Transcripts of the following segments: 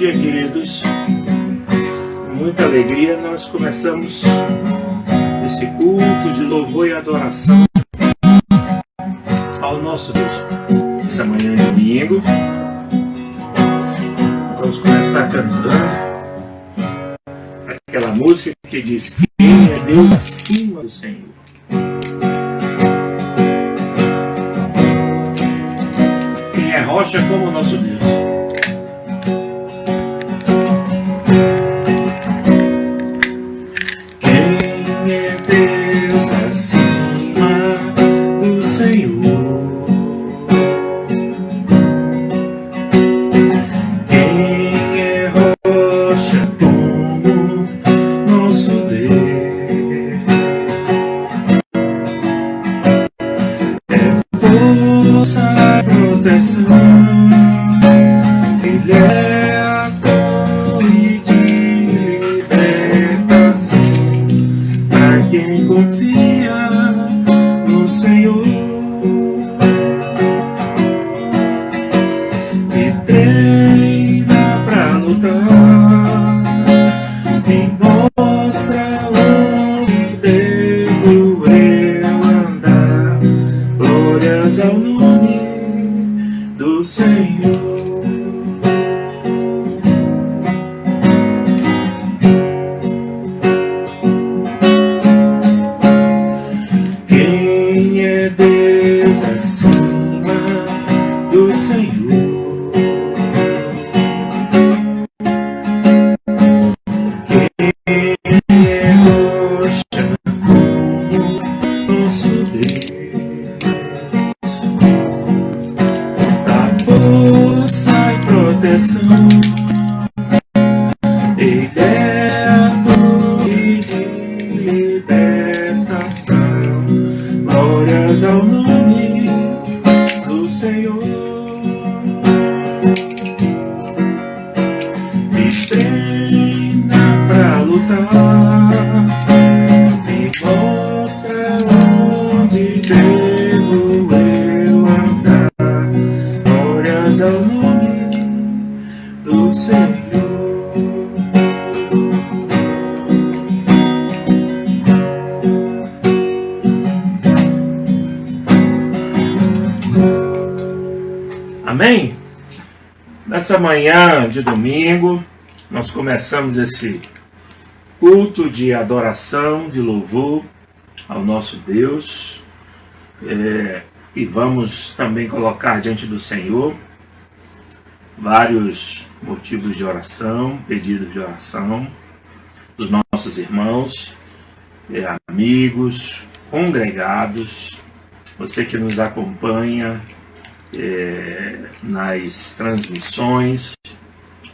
dia, queridos. Com muita alegria nós começamos esse culto de louvor e adoração ao nosso Deus. Essa manhã de domingo, nós vamos começar cantando aquela música que diz: quem é Deus acima do Senhor? Quem é rocha como o nosso Deus? Acima do Senhor, quem é rocha como nosso Deus, é força e proteção, Ele é a torre de libertação para quem confia no Senhor e treina pra lutar, me mostra onde devo eu andar. Glórias ao nome do Senhor. Acima do Senhor, quem é rocha como nosso Deus, dá força e proteção, Ele é a torre de libertação. Glórias ao nome do Senhor, me treina pra lutar, me mostra onde devo eu andar. Glórias ao nome do Senhor. Amém? Nessa manhã de domingo, nós começamos esse culto de adoração, de louvor ao nosso Deus, e vamos também colocar diante do Senhor vários motivos de oração, pedidos de oração dos nossos irmãos, amigos, congregados, você que nos acompanha nas transmissões.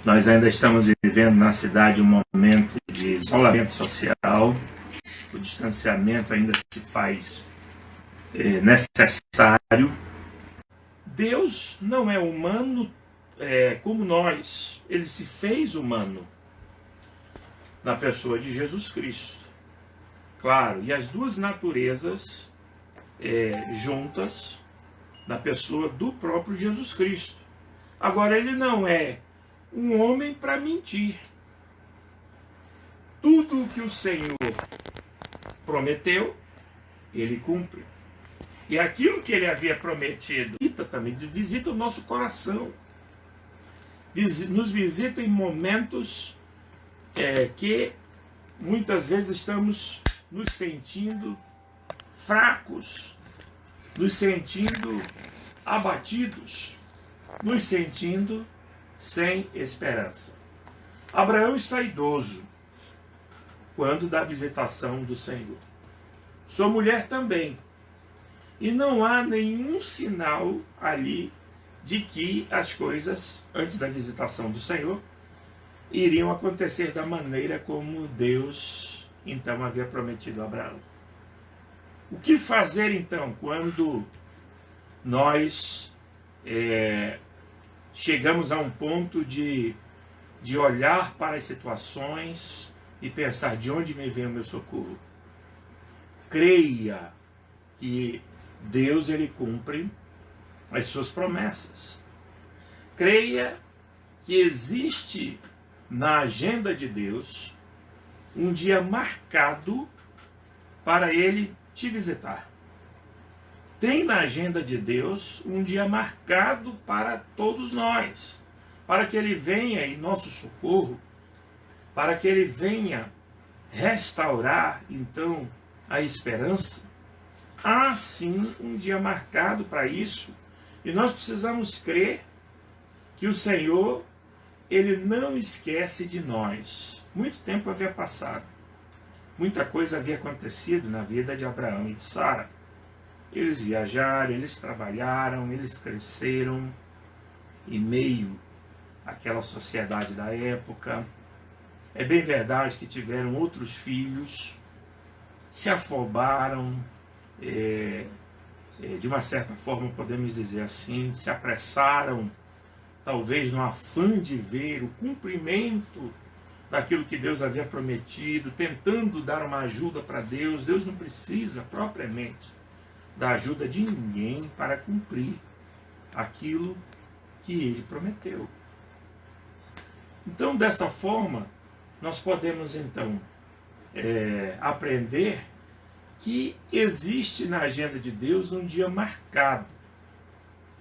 Nós ainda estamos vivendo na cidade um momento de isolamento social, o distanciamento ainda se faz necessário. Deus não é humano como nós, Ele se fez humano na pessoa de Jesus Cristo. Claro, e as duas naturezas juntas na pessoa do próprio Jesus Cristo. Agora, Ele não é um homem para mentir. Tudo o que o Senhor prometeu, Ele cumpre. E aquilo que Ele havia prometido também visita o nosso coração. Nos visita em momentos que muitas vezes estamos nos sentindo fracos, nos sentindo abatidos, nos sentindo sem esperança. Abraão está idoso quando da visitação do Senhor. Sua mulher também. E não há nenhum sinal ali de que as coisas, antes da visitação do Senhor, iriam acontecer da maneira como Deus então havia prometido a Abraão. O que fazer então quando nós chegamos a um ponto de olhar para as situações e pensar: de onde me vem o meu socorro? Creia que Deus, Ele cumpre as suas promessas. Creia que existe na agenda de Deus um dia marcado para Ele te visitar. Tem na agenda de Deus um dia marcado para todos nós, para que Ele venha em nosso socorro, para que Ele venha restaurar, então, a esperança. Há sim um dia marcado para isso, e nós precisamos crer que o Senhor, Ele não esquece de nós. Muito tempo havia passado, muita coisa havia acontecido na vida de Abraão e de Sara. Eles viajaram, eles trabalharam, eles cresceram em meio àquela sociedade da época. É bem verdade que tiveram outros filhos, se afobaram, de uma certa forma podemos dizer assim, se apressaram, talvez no afã de ver o cumprimento daquilo que Deus havia prometido, tentando dar uma ajuda para Deus. Deus não precisa propriamente da ajuda de ninguém para cumprir aquilo que Ele prometeu. Então, dessa forma, nós podemos então aprender que existe na agenda de Deus um dia marcado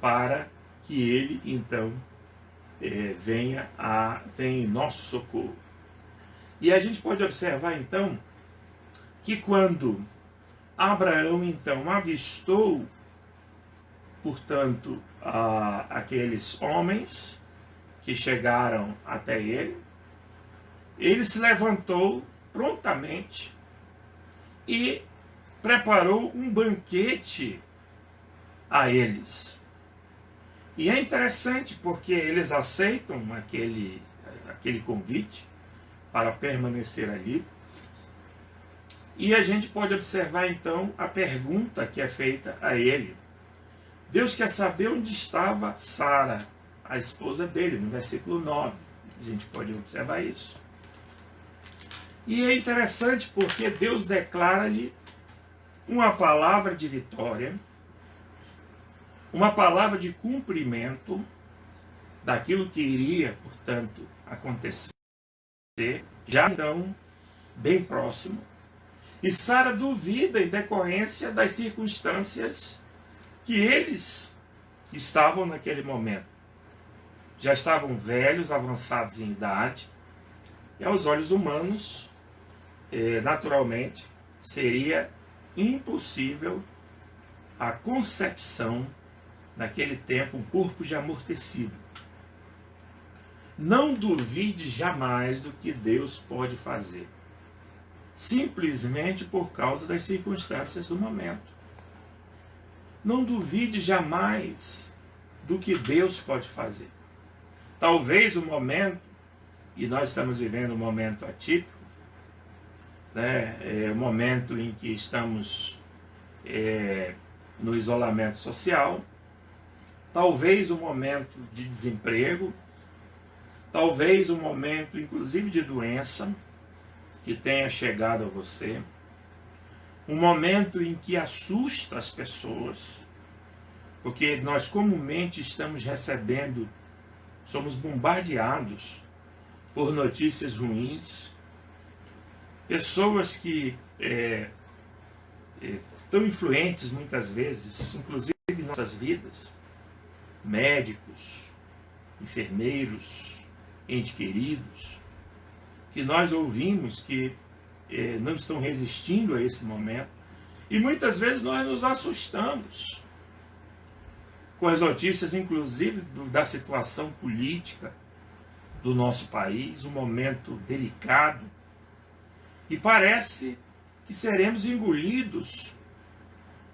para que Ele então venha em nosso socorro. E a gente pode observar então que quando Abraão então avistou, portanto, aqueles homens que chegaram até ele, ele se levantou prontamente e preparou um banquete a eles. E é interessante porque eles aceitam aquele convite para permanecer ali. E a gente pode observar então a pergunta que é feita a ele. Deus quer saber onde estava Sara, a esposa dele, no versículo 9. A gente pode observar isso. E é interessante porque Deus declara-lhe uma palavra de vitória, uma palavra de cumprimento daquilo que iria, portanto, acontecer, já então, bem próximo. E Sara duvida em decorrência das circunstâncias que eles estavam naquele momento. Já estavam velhos, avançados em idade, e aos olhos humanos, naturalmente, seria impossível a concepção, naquele tempo, um corpo já amortecido. Não duvide jamais do que Deus pode fazer, simplesmente por causa das circunstâncias do momento. Não duvide jamais do que Deus pode fazer. Talvez o momento, e nós estamos vivendo um momento atípico, o momento em que estamos no isolamento social, talvez um momento de desemprego, talvez um momento inclusive de doença que tenha chegado a você, um momento em que assusta as pessoas, porque nós comumente estamos recebendo, somos bombardeados por notícias ruins, pessoas que tão influentes muitas vezes, inclusive em nossas vidas, médicos, enfermeiros, entes queridos, que nós ouvimos que não estão resistindo a esse momento, e muitas vezes nós nos assustamos com as notícias, inclusive da situação política do nosso país, um momento delicado, e parece que seremos engolidos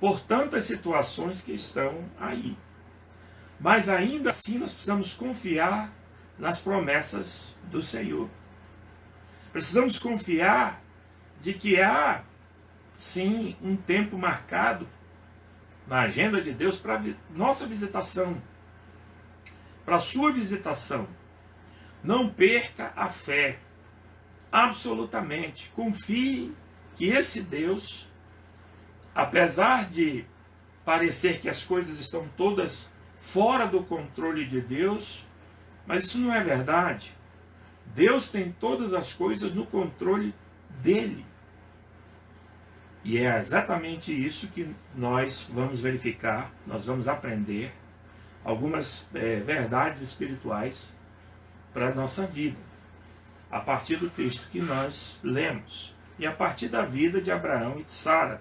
por tantas situações que estão aí. Mas ainda assim nós precisamos confiar nas promessas do Senhor. Precisamos confiar de que há, sim, um tempo marcado na agenda de Deus para nossa visitação, para a sua visitação. Não perca a fé, absolutamente. Confie que esse Deus, apesar de parecer que as coisas estão todas fora do controle de Deus, Mas isso não é verdade. Deus tem todas as coisas no controle dele. E é exatamente isso que nós vamos verificar, nós vamos aprender algumas verdades espirituais para a nossa vida, a partir do texto que nós lemos, e a partir da vida de Abraão e de Sara,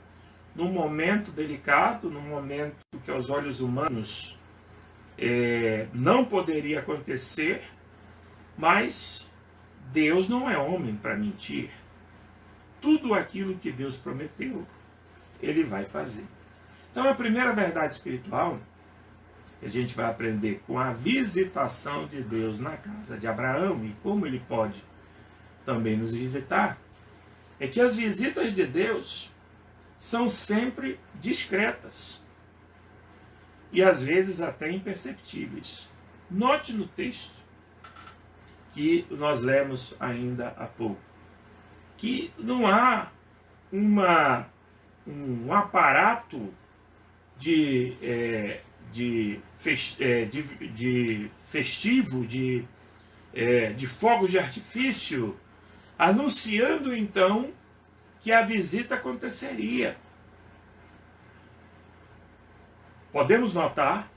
num momento delicado, num momento que aos olhos humanos não poderia acontecer, mas Deus não é homem para mentir. Tudo aquilo que Deus prometeu, Ele vai fazer. Então a primeira verdade espiritual que a gente vai aprender com a visitação de Deus na casa de Abraão e como Ele pode também nos visitar, é que as visitas de Deus são sempre discretas e às vezes até imperceptíveis. Note no texto que nós lemos ainda há pouco, que não há um aparato de festivo, de fogos de artifício, anunciando então que a visita aconteceria. Podemos notar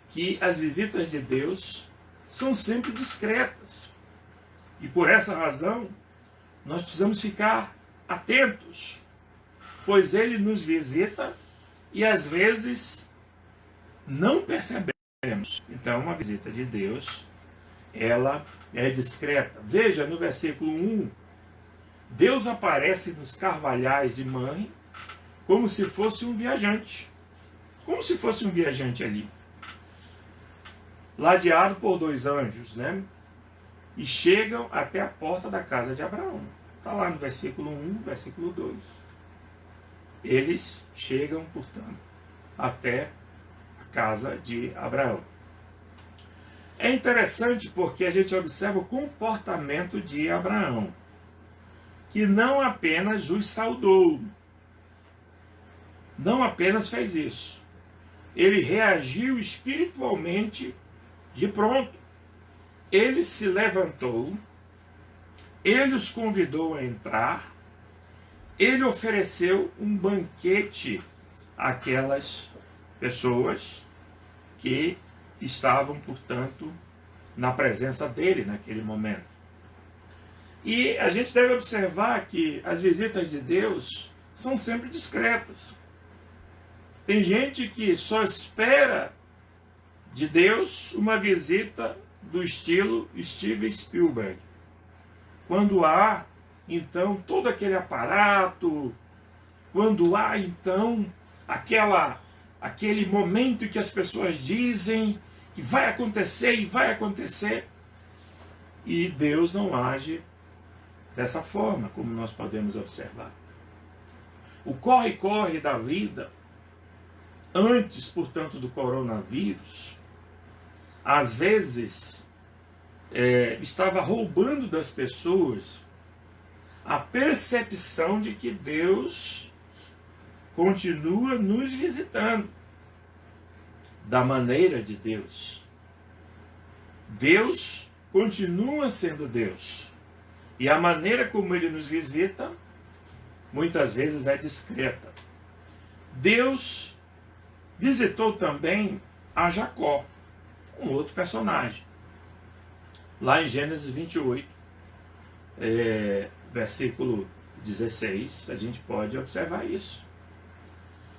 que as visitas de Deus são sempre discretas. E por essa razão, nós precisamos ficar atentos, pois Ele nos visita e às vezes não percebemos. Então, uma visita de Deus, ela é discreta. Veja no versículo 1, Deus aparece nos carvalhais de Mamre como se fosse um viajante. Como se fosse um viajante ali. Ladeado por 2 anjos, né? E chegam até a porta da casa de Abraão. Está lá no versículo 1, versículo 2. Eles chegam, portanto, até a casa de Abraão. É interessante porque a gente observa o comportamento de Abraão, que não apenas os saudou, não apenas fez isso, ele reagiu espiritualmente de pronto. Ele se levantou, ele os convidou a entrar, ele ofereceu um banquete àquelas pessoas que estavam, portanto, na presença dele naquele momento. E a gente deve observar que as visitas de Deus são sempre discretas. Tem gente que só espera de Deus uma visita do estilo Steven Spielberg. Quando há, então, todo aquele aparato, quando há, então, aquele momento em que as pessoas dizem que vai acontecer e vai acontecer, e Deus não age dessa forma, como nós podemos observar. O corre-corre da vida, antes, portanto, do coronavírus, às vezes estava roubando das pessoas a percepção de que Deus continua nos visitando da maneira de Deus. Deus continua sendo Deus. E a maneira como Ele nos visita, muitas vezes é discreta. Deus visitou também a Jacó, um outro personagem. Lá em Gênesis 28, versículo 16, a gente pode observar isso.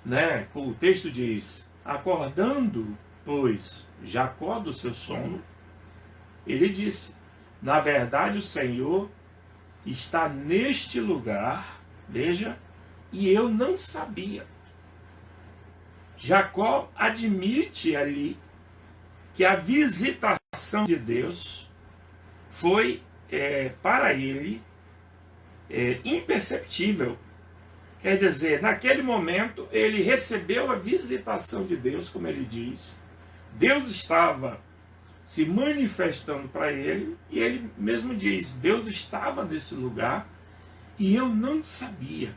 Né? O texto diz: acordando, pois, Jacó do seu sono, ele disse: na verdade o Senhor está neste lugar, veja, e eu não sabia. Jacó admite ali que a visitação de Deus foi para ele imperceptível. Quer dizer, naquele momento ele recebeu a visitação de Deus, como ele diz. Deus estava se manifestando para ele, e ele mesmo diz: Deus estava nesse lugar e eu não sabia.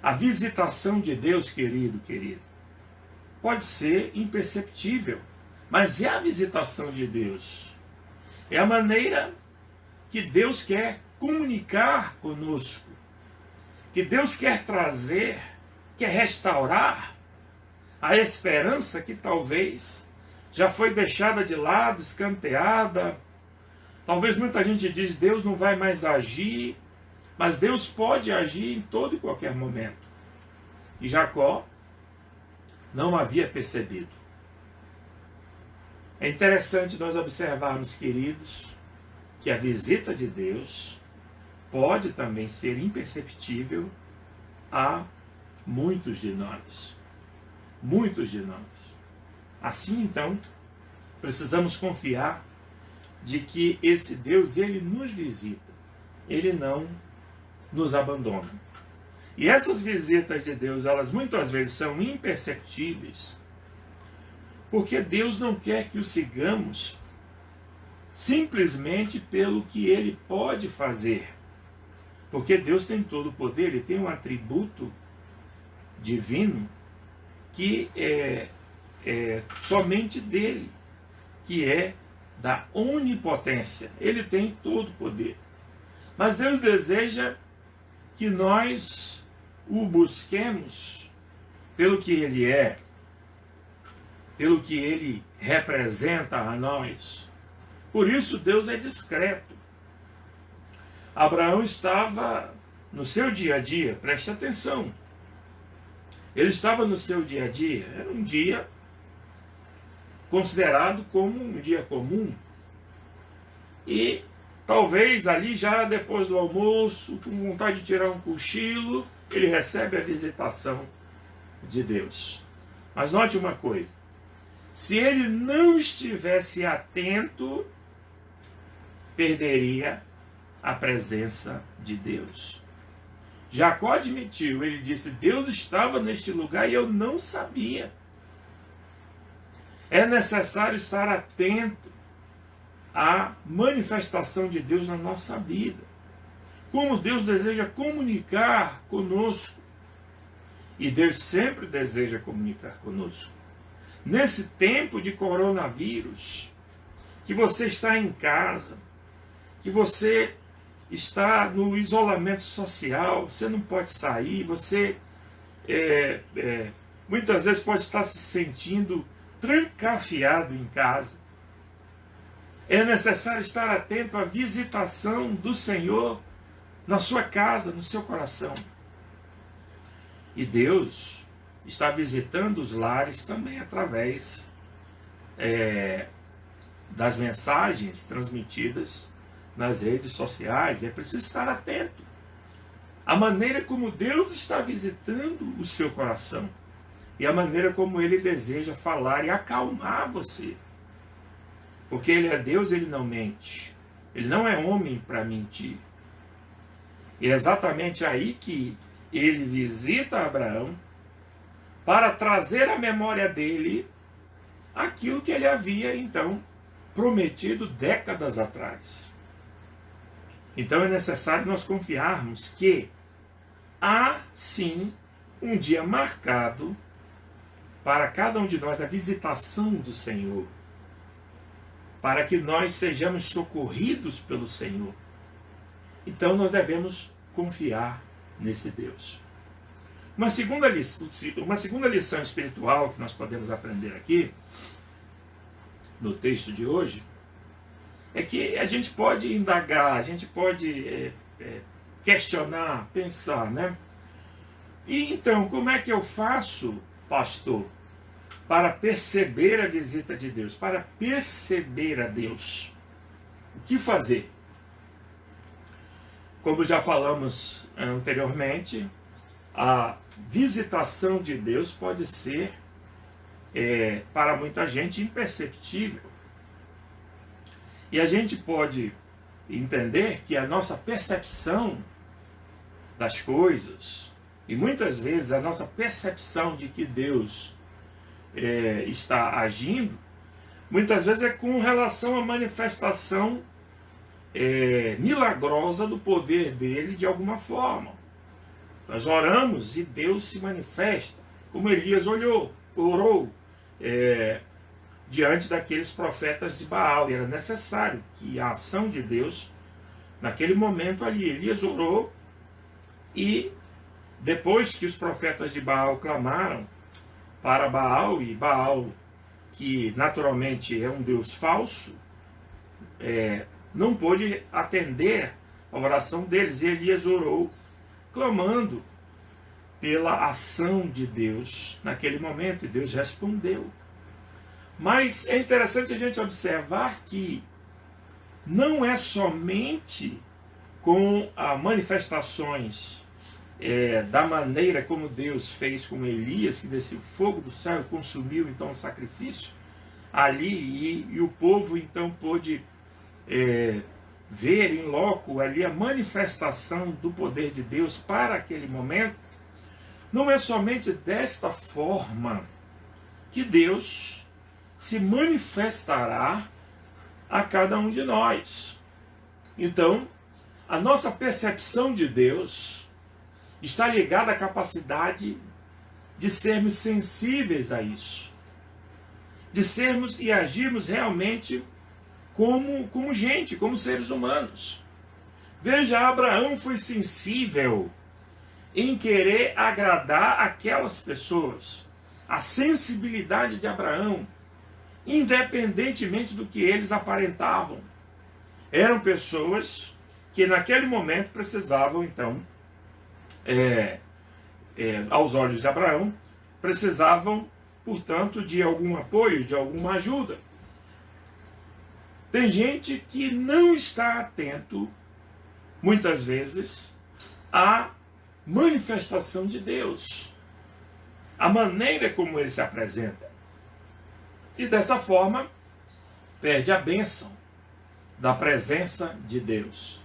A visitação de Deus, querido, pode ser imperceptível. Mas é a visitação de Deus. É a maneira que Deus quer comunicar conosco. Que Deus quer trazer, quer restaurar a esperança que talvez já foi deixada de lado, escanteada. Talvez muita gente diz, Deus não vai mais agir, mas Deus pode agir em todo e qualquer momento. E Jacó não havia percebido. É interessante nós observarmos, queridos, que a visita de Deus pode também ser imperceptível a muitos de nós. Muitos de nós. Assim, então, precisamos confiar de que esse Deus, ele nos visita. Ele não nos abandona. E essas visitas de Deus, elas muitas vezes são imperceptíveis, porque Deus não quer que o sigamos simplesmente pelo que ele pode fazer. Porque Deus tem todo o poder, ele tem um atributo divino que é somente dele, que é da onipotência. Ele tem todo o poder. Mas Deus deseja que nós o busquemos pelo que ele é, pelo que ele representa a nós. Por isso Deus é discreto. Abraão estava no seu dia a dia, preste atenção. Ele estava no seu dia a dia, era um dia considerado como um dia comum. E talvez ali já depois do almoço, com vontade de tirar um cochilo, ele recebe a visitação de Deus. Mas note uma coisa, se ele não estivesse atento, perderia a presença de Deus. Jacó admitiu, ele disse, Deus estava neste lugar e eu não sabia. É necessário estar atento à manifestação de Deus na nossa vida. Como Deus deseja comunicar conosco. E Deus sempre deseja comunicar conosco. Nesse tempo de coronavírus, que você está em casa, que você está no isolamento social, você não pode sair, você muitas vezes pode estar se sentindo trancafiado em casa. É necessário estar atento à visitação do Senhor na sua casa, no seu coração. E Deus está visitando os lares também através das mensagens transmitidas nas redes sociais. É preciso estar atento à maneira como Deus está visitando o seu coração e a maneira como Ele deseja falar e acalmar você. Porque Ele é Deus, Ele não mente. Ele não é homem para mentir. E é exatamente aí que Ele visita Abraão para trazer à memória dele aquilo que ele havia, então, prometido décadas atrás. Então é necessário nós confiarmos que há, sim, um dia marcado para cada um de nós da visitação do Senhor, para que nós sejamos socorridos pelo Senhor. Então nós devemos confiar nesse Deus. Uma segunda lição espiritual que nós podemos aprender aqui, no texto de hoje, é que a gente pode indagar, a gente pode questionar, pensar, né? E então, como é que eu faço, pastor, para perceber a visita de Deus, para perceber a Deus? O que fazer? Como já falamos anteriormente, a visitação de Deus pode ser, para muita gente, imperceptível. E a gente pode entender que a nossa percepção das coisas, e muitas vezes a nossa percepção de que Deus está agindo, muitas vezes é com relação à manifestação milagrosa do poder dele de alguma forma. Nós oramos e Deus se manifesta, como Elias orou, diante daqueles profetas de Baal. E era necessário que a ação de Deus, naquele momento ali, Elias orou, e depois que os profetas de Baal clamaram para Baal, e Baal, que naturalmente é um Deus falso, não pôde atender a oração deles, e Elias orou, clamando pela ação de Deus naquele momento, e Deus respondeu. Mas é interessante a gente observar que não é somente com as manifestações da maneira como Deus fez com Elias, que desceu fogo do céu e consumiu então o sacrifício ali, e o povo então pôde ver em loco ali a manifestação do poder de Deus para aquele momento. Não é somente desta forma que Deus se manifestará a cada um de nós. Então, a nossa percepção de Deus está ligada à capacidade de sermos sensíveis a isso, de sermos e agirmos realmente como gente, como seres humanos. Veja, Abraão foi sensível em querer agradar aquelas pessoas. A sensibilidade de Abraão, independentemente do que eles aparentavam, eram pessoas que naquele momento precisavam então, aos olhos de Abraão, precisavam, portanto, de algum apoio, de alguma ajuda. Tem gente que não está atento, muitas vezes, à manifestação de Deus, a maneira como ele se apresenta, e dessa forma perde a bênção da presença de Deus,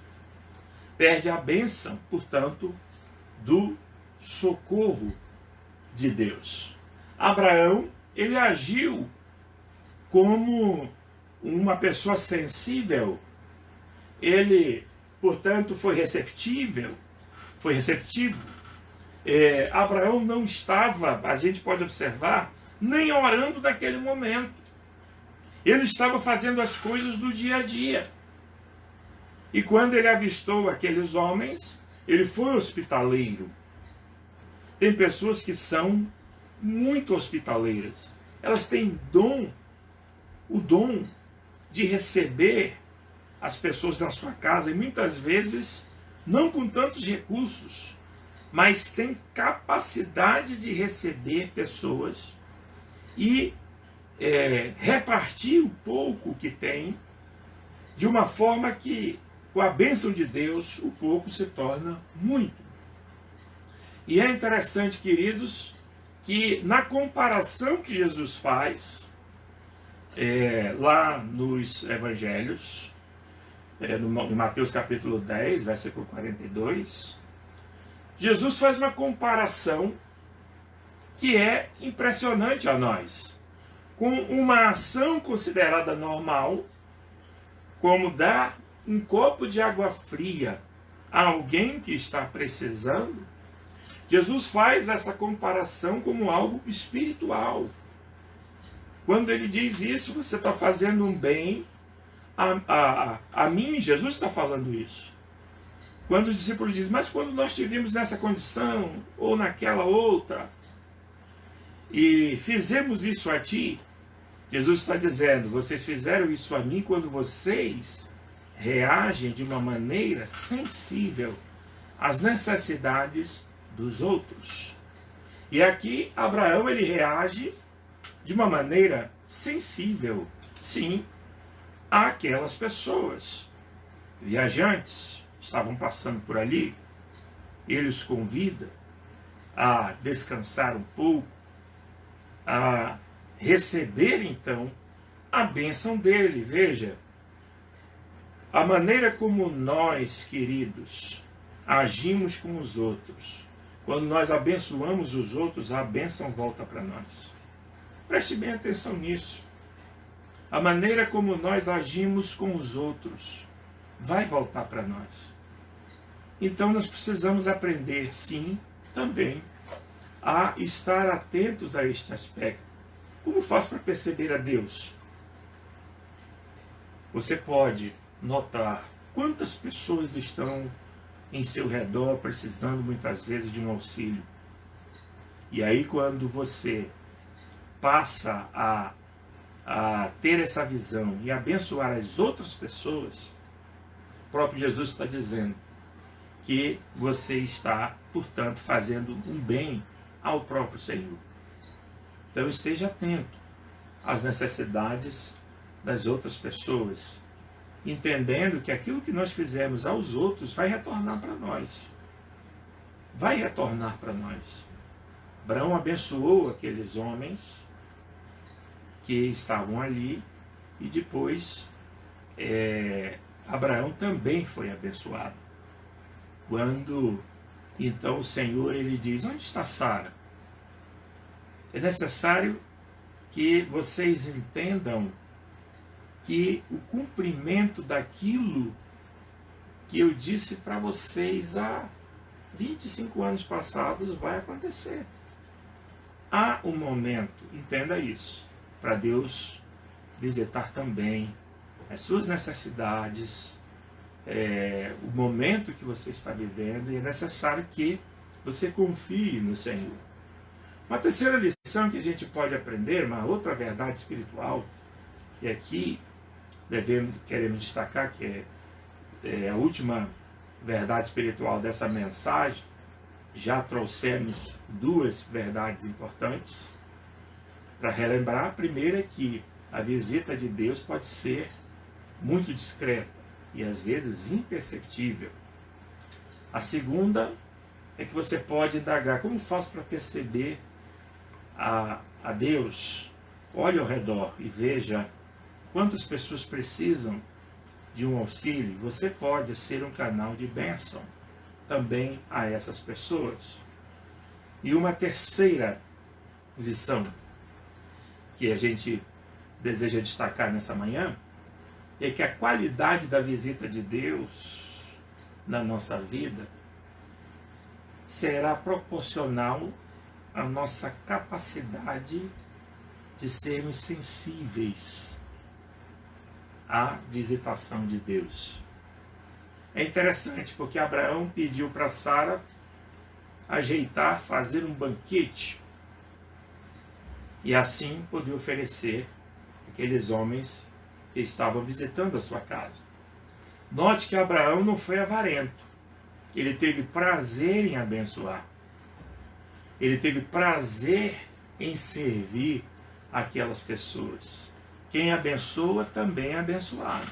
perde a bênção, portanto, do socorro de Deus. Abraão, ele agiu como uma pessoa sensível, ele, portanto, foi receptivo. Abraão não estava, a gente pode observar, nem orando naquele momento. Ele estava fazendo as coisas do dia a dia. E quando ele avistou aqueles homens, ele foi hospitaleiro. Tem pessoas que são muito hospitaleiras. Elas têm o dom de receber as pessoas na sua casa, e muitas vezes não com tantos recursos, mas têm capacidade de receber pessoas e repartir o pouco que tem, de uma forma que, com a bênção de Deus, o pouco se torna muito. E é interessante, queridos, que na comparação que Jesus faz, lá nos Evangelhos, em Mateus capítulo 10, versículo 42, Jesus faz uma comparação que é impressionante a nós, com uma ação considerada normal, como dar um copo de água fria a alguém que está precisando. Jesus faz essa comparação como algo espiritual. Quando ele diz isso, você está fazendo um bem a mim. Jesus está falando isso. Quando os discípulos dizem, mas quando nós estivemos nessa condição, ou naquela outra, e fizemos isso a ti, Jesus está dizendo, vocês fizeram isso a mim quando vocês reagem de uma maneira sensível às necessidades dos outros. E aqui Abraão, ele reage de uma maneira sensível, sim, àquelas pessoas. Viajantes estavam passando por ali, ele os convida a descansar um pouco, a receber então a bênção dele. Veja, a maneira como nós, queridos, agimos com os outros, quando nós abençoamos os outros, a bênção volta para nós. Preste bem atenção nisso. A maneira como nós agimos com os outros vai voltar para nós. Então nós precisamos aprender, sim, também, a estar atentos a este aspecto. Como faz para perceber a Deus? você pode notar quantas pessoas estão em seu redor precisando muitas vezes de um auxílio. E aí quando você passa a ter essa visão e abençoar as outras pessoas, o próprio Jesus está dizendo que você está, portanto, fazendo um bem ao próprio Senhor. Então esteja atento às necessidades das outras pessoas, entendendo que aquilo que nós fizemos aos outros vai retornar para nós. Vai retornar para nós. Abraão abençoou aqueles homens que estavam ali e depois Abraão também foi abençoado. Quando então o Senhor ele diz: onde está Sara? É necessário que vocês entendam que o cumprimento daquilo que eu disse para vocês há 25 anos passados vai acontecer. Há um momento, entenda isso, para Deus visitar também as suas necessidades, o momento que você está vivendo, e é necessário que você confie no Senhor. Uma terceira lição que a gente pode aprender, uma outra verdade espiritual, e aqui queremos destacar que é a última verdade espiritual dessa mensagem. Já trouxemos duas verdades importantes para relembrar. A primeira é que a visita de Deus pode ser muito discreta e às vezes imperceptível. A segunda é que você pode indagar: como faço para perceber a Deus? Olhe ao redor e veja quantas pessoas precisam de um auxílio. Você pode ser um canal de bênção também a essas pessoas. E uma terceira lição que a gente deseja destacar nessa manhã é que a qualidade da visita de Deus na nossa vida será proporcional à nossa capacidade de sermos sensíveis à visitação de Deus. É interessante porque Abraão pediu para Sara ajeitar, fazer um banquete e assim poder oferecer aqueles homens que estavam visitando a sua casa. Note que Abraão não foi avarento. Ele teve prazer em abençoar. Ele teve prazer em servir aquelas pessoas. Quem abençoa também é abençoado.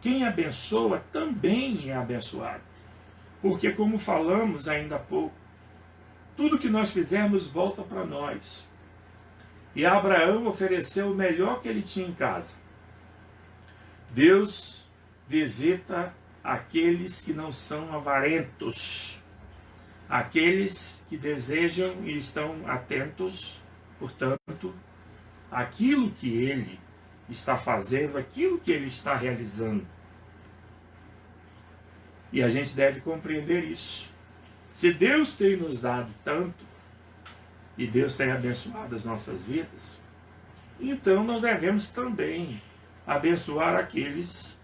Quem abençoa também é abençoado. Porque, como falamos ainda há pouco, tudo que nós fizermos volta para nós. E Abraão ofereceu o melhor que ele tinha em casa. Deus visita aqueles que não são avarentos, aqueles que desejam e estão atentos, portanto, àquilo que ele está fazendo, aquilo que ele está realizando. E a gente deve compreender isso. Se Deus tem nos dado tanto, e Deus tem abençoado as nossas vidas, então nós devemos também abençoar aqueles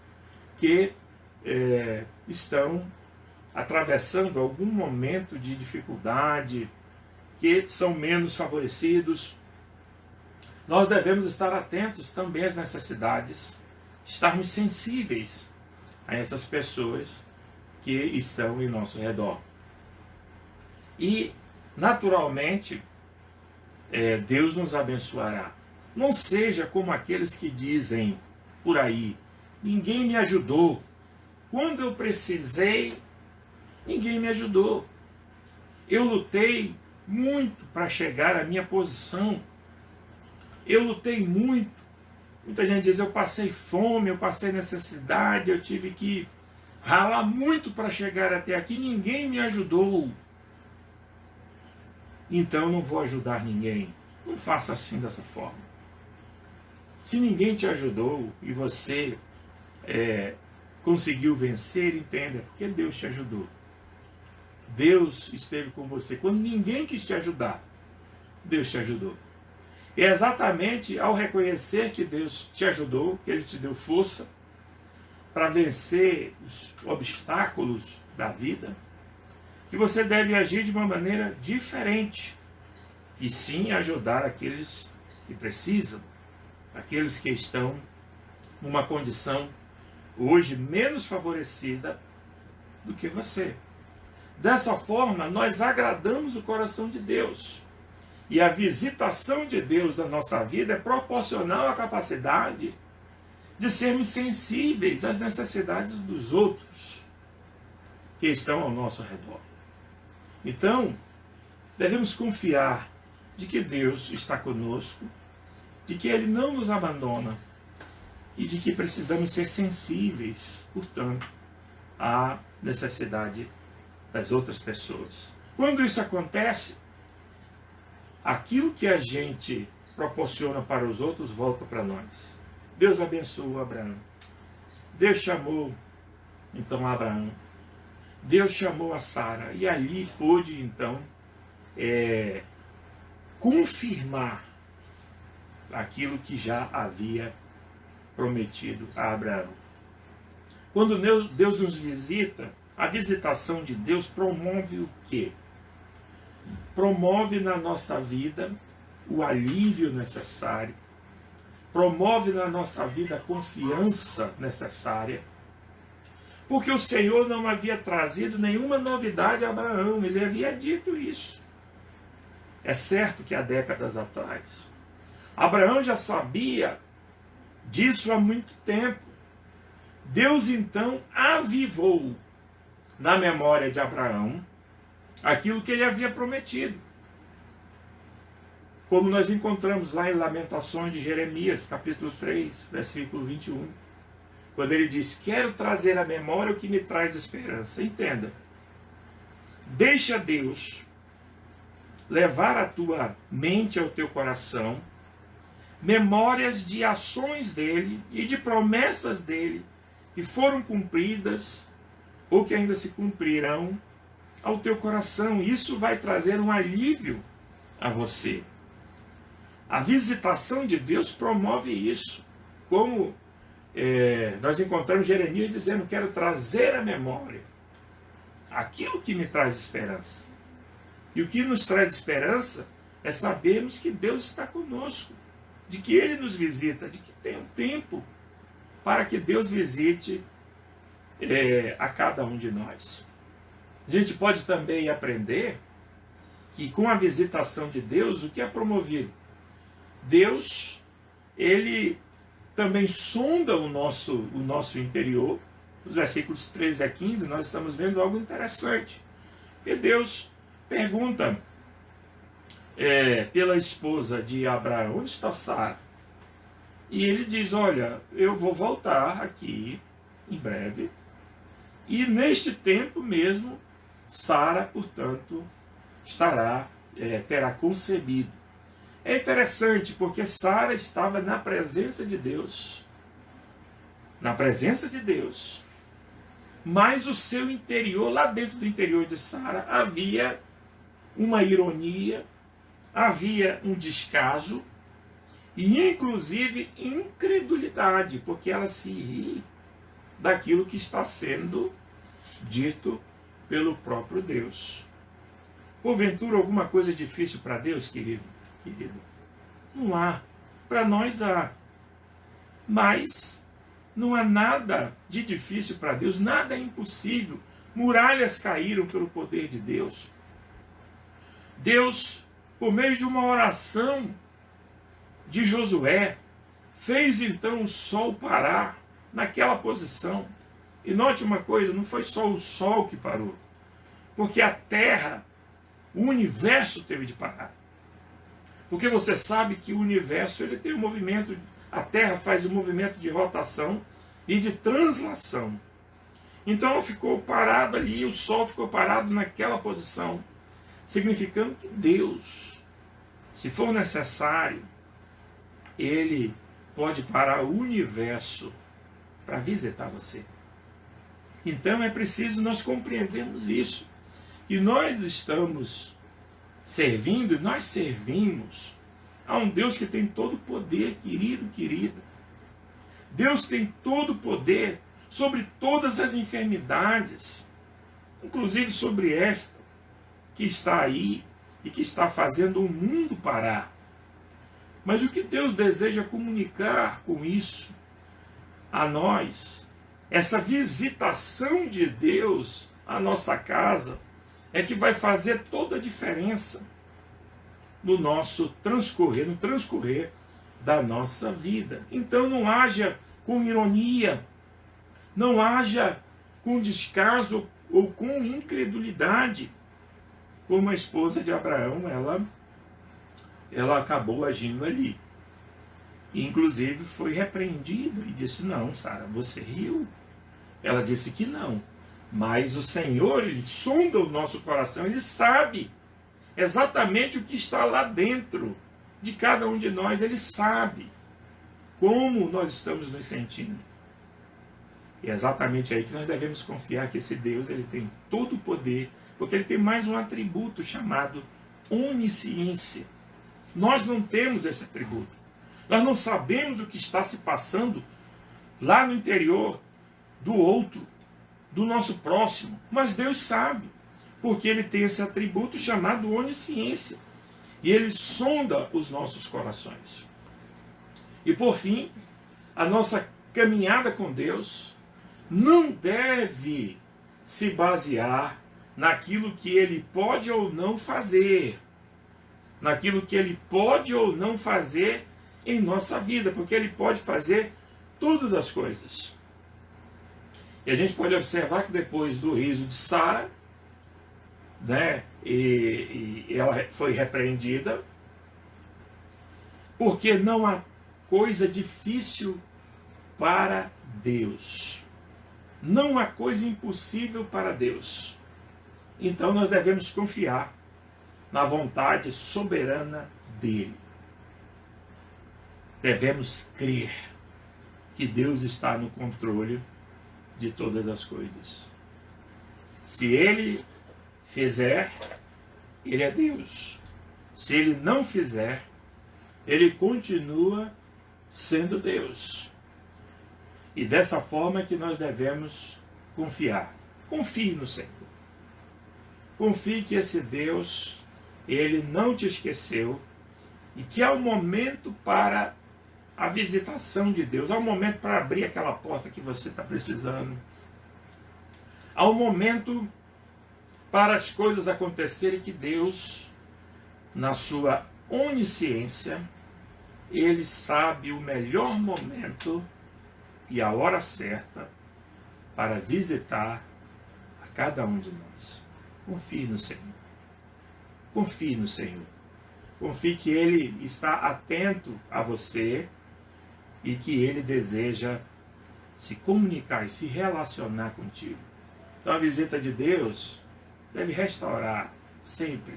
que estão atravessando algum momento de dificuldade, que são menos favorecidos. Nós devemos estar atentos também às necessidades, estarmos sensíveis a essas pessoas que estão em nosso redor. E, naturalmente, Deus nos abençoará. Não seja como aqueles que dizem por aí: ninguém me ajudou. Quando eu precisei, ninguém me ajudou. Eu lutei muito para chegar à minha posição. Eu lutei muito. Muita gente diz: eu passei fome, eu passei necessidade, eu tive que ralar muito para chegar até aqui, ninguém me ajudou. Então não vou ajudar ninguém. Não faça assim, dessa forma. Se ninguém te ajudou e você conseguiu vencer, entenda, porque Deus te ajudou. Deus esteve com você. Quando ninguém quis te ajudar, Deus te ajudou. E é exatamente ao reconhecer que Deus te ajudou, que Ele te deu força para vencer os obstáculos da vida, que você deve agir de uma maneira diferente e sim ajudar aqueles que precisam, aqueles que estão numa condição hoje menos favorecida do que você. Dessa forma, nós agradamos o coração de Deus. E a visitação de Deus na nossa vida é proporcional à capacidade de sermos sensíveis às necessidades dos outros que estão ao nosso redor. Então, devemos confiar de que Deus está conosco, de que Ele não nos abandona e de que precisamos ser sensíveis, portanto, à necessidade das outras pessoas. Quando isso acontece, aquilo que a gente proporciona para os outros volta para nós. Deus abençoou Abraão. Deus chamou então Abraão. Deus chamou a Sara e ali pôde então confirmar aquilo que já havia prometido a Abraão. Quando Deus nos visita, a visitação de Deus promove o quê? Promove na nossa vida o alívio necessário, promove na nossa vida a confiança necessária, porque o Senhor não havia trazido nenhuma novidade a Abraão, ele havia dito isso. É certo que há décadas atrás. Abraão já sabia disso há muito tempo. Deus então avivou na memória de Abraão aquilo que ele havia prometido. Como nós encontramos lá em Lamentações de Jeremias, capítulo 3, versículo 21. Quando ele diz, quero trazer à memória o que me traz esperança. Entenda. Deixa Deus levar a tua mente, ao teu coração, memórias de ações dele e de promessas dele que foram cumpridas ou que ainda se cumprirão ao teu coração. Isso vai trazer um alívio a você. A visitação de Deus promove isso. Como nós encontramos Jeremias dizendo, quero trazer à memória aquilo que me traz esperança. E o que nos traz esperança é sabermos que Deus está conosco, de que Ele nos visita, de que tem um tempo para que Deus visite a cada um de nós. A gente pode também aprender que com a visitação de Deus, o que é promovido? Deus, Ele também sonda o nosso interior. Nos versículos 13 a 15, nós estamos vendo algo interessante. Porque Deus pergunta pela esposa de Abraão, onde está Sara? E ele diz, olha, eu vou voltar aqui em breve, e neste tempo mesmo, Sara, portanto, terá concebido. É interessante, porque Sara estava na presença de Deus. Na presença de Deus. Mas o seu interior, lá dentro do interior de Sara, havia uma ironia, havia um descaso e inclusive incredulidade, porque ela se ri daquilo que está sendo dito pelo próprio Deus. Porventura alguma coisa difícil para Deus, querido? Não há. Para nós há. Mas não há nada de difícil para Deus, nada é impossível. Muralhas caíram pelo poder de Deus. Deus, por meio de uma oração de Josué, fez então o sol parar naquela posição. E note uma coisa, não foi só o sol que parou, porque a terra, o universo teve de parar. Porque você sabe que o universo ele tem um movimento, a terra faz um movimento de rotação e de translação. Então ficou parado ali, o sol ficou parado naquela posição, significando que Deus, se for necessário, Ele pode parar o universo para visitar você. Então é preciso nós compreendermos isso. E nós estamos servindo, nós servimos Há um Deus que tem todo o poder, querido, querida. Deus tem todo o poder sobre todas as enfermidades, inclusive sobre esta que está aí e que está fazendo o mundo parar. Mas o que Deus deseja comunicar com isso a nós, essa visitação de Deus à nossa casa, é que vai fazer toda a diferença no nosso transcorrer, no transcorrer da nossa vida. Então não haja com ironia, não haja com descaso ou com incredulidade, como a esposa de Abraão, ela acabou agindo ali. Inclusive foi repreendida e disse: não, Sara, você riu. Ela disse que não, mas o Senhor, Ele sonda o nosso coração, Ele sabe exatamente o que está lá dentro de cada um de nós. Ele sabe como nós estamos nos sentindo. E é exatamente aí que nós devemos confiar que esse Deus, Ele tem todo o poder, porque Ele tem mais um atributo chamado onisciência. Nós não temos esse atributo. Nós não sabemos o que está se passando lá no interior do outro, do nosso próximo, mas Deus sabe, porque Ele tem esse atributo chamado onisciência, e Ele sonda os nossos corações. E por fim, a nossa caminhada com Deus não deve se basear naquilo que Ele pode ou não fazer, naquilo que Ele pode ou não fazer em nossa vida, porque Ele pode fazer todas as coisas. E a gente pode observar que depois do riso de Sara, né, e ela foi repreendida, porque não há coisa difícil para Deus. Não há coisa impossível para Deus. Então nós devemos confiar na vontade soberana dEle. Devemos crer que Deus está no controle de todas as coisas. Se Ele fizer, Ele é Deus. Se Ele não fizer, Ele continua sendo Deus. E dessa forma que nós devemos confiar. Confie no Senhor. Confie que esse Deus, Ele não te esqueceu, e que há um momento para a visitação de Deus, há um momento para abrir aquela porta que você está precisando, há um momento para as coisas acontecerem, que Deus, na sua onisciência, Ele sabe o melhor momento e a hora certa para visitar a cada um de nós. Confie no Senhor. Confie no Senhor. Confie que Ele está atento a você e que Ele deseja se comunicar e se relacionar contigo. Então a visita de Deus deve restaurar sempre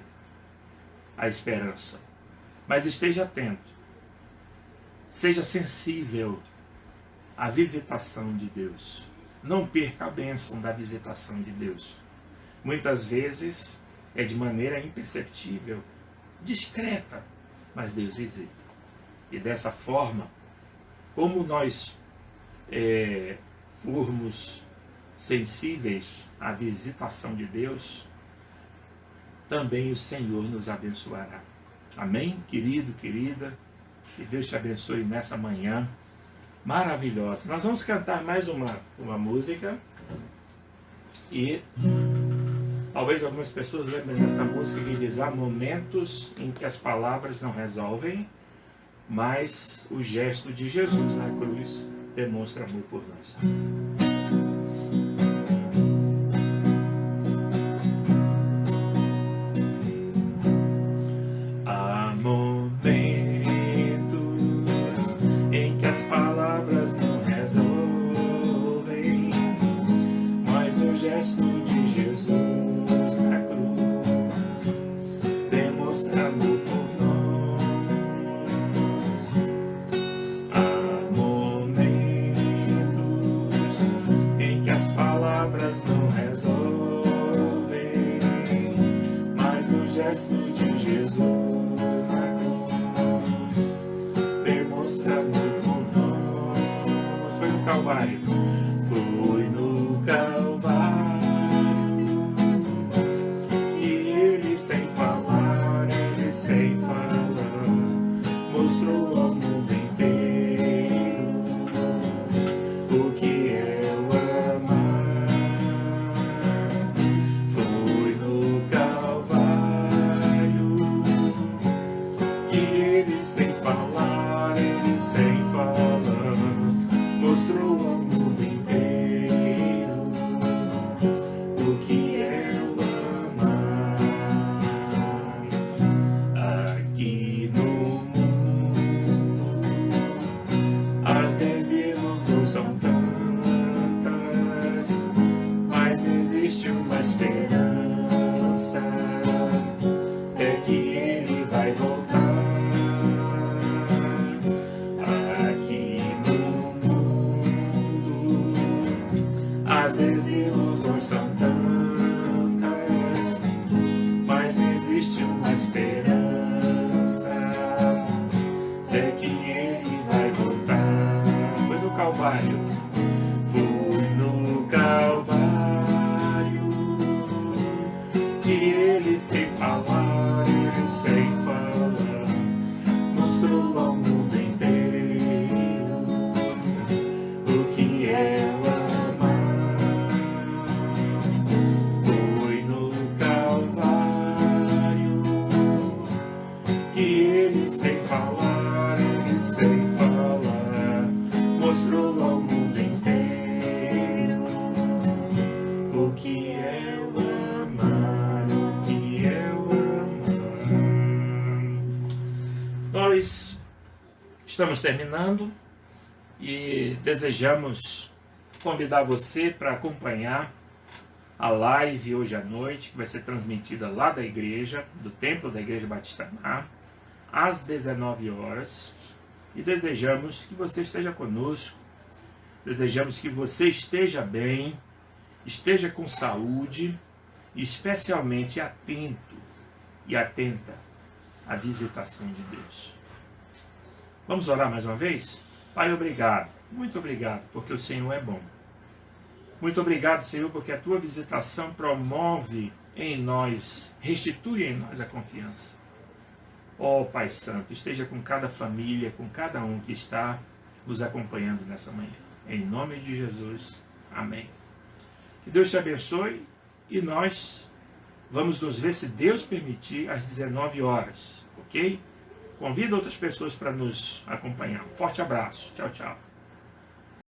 a esperança. Mas esteja atento. Seja sensível à visitação de Deus. Não perca a bênção da visitação de Deus. Muitas vezes é de maneira imperceptível, discreta, mas Deus visita. E dessa forma, como nós formos sensíveis à visitação de Deus, também o Senhor nos abençoará. Amém, querido, querida? Que Deus te abençoe nessa manhã maravilhosa. Nós vamos cantar mais uma música e talvez algumas pessoas lembrem dessa música que diz: há momentos em que as palavras não resolvem, mas o gesto de Jesus na cruz demonstra amor por nós. Há momentos em que as palavras não resolvem, mas o gesto de Jesus na cruz demonstra amor por nós. Há momentos em que as palavras não resolvem, mas o gesto de Jesus na cruz Calvário. Foi no Calvário que ele sem falar, ele sem falar, mostrou ao mundo inteiro o que é o amar. Foi no Calvário que ele sem falar, ele sem falar, mostrou ao mundo inteiro o que é o amar. Aqui no mundo as desilusões são tantas, mas existe uma esperança, é que ele vai voltar. Aqui no mundo as desilusões são tantas, mas existe uma esperança, é que ele vai voltar. Foi no Calvário, foi no Calvário que ele sem falar, ele sem falar, mostrou ao mundo inteiro o que é o amar. Foi no Calvário que ele sem falar, ele sem falar, mostrou ao mundo inteiro o que é o amar, o que é o amar. Nós estamos terminando e desejamos convidar você para acompanhar a live hoje à noite, que vai ser transmitida lá da igreja, do templo da Igreja Batista Mar, às 19 horas. E desejamos que você esteja conosco, desejamos que você esteja bem, esteja com saúde, e especialmente atento e atenta à visitação de Deus. Vamos orar mais uma vez? Pai, obrigado, muito obrigado, porque o Senhor é bom. Muito obrigado, Senhor, porque a tua visitação promove em nós, restitui em nós a confiança. Ó Pai Santo, esteja com cada família, com cada um que está nos acompanhando nessa manhã. Em nome de Jesus, amém. Que Deus te abençoe e nós vamos nos ver, se Deus permitir, às 19 horas, ok? Convida outras pessoas para nos acompanhar. Um forte abraço. Tchau, tchau.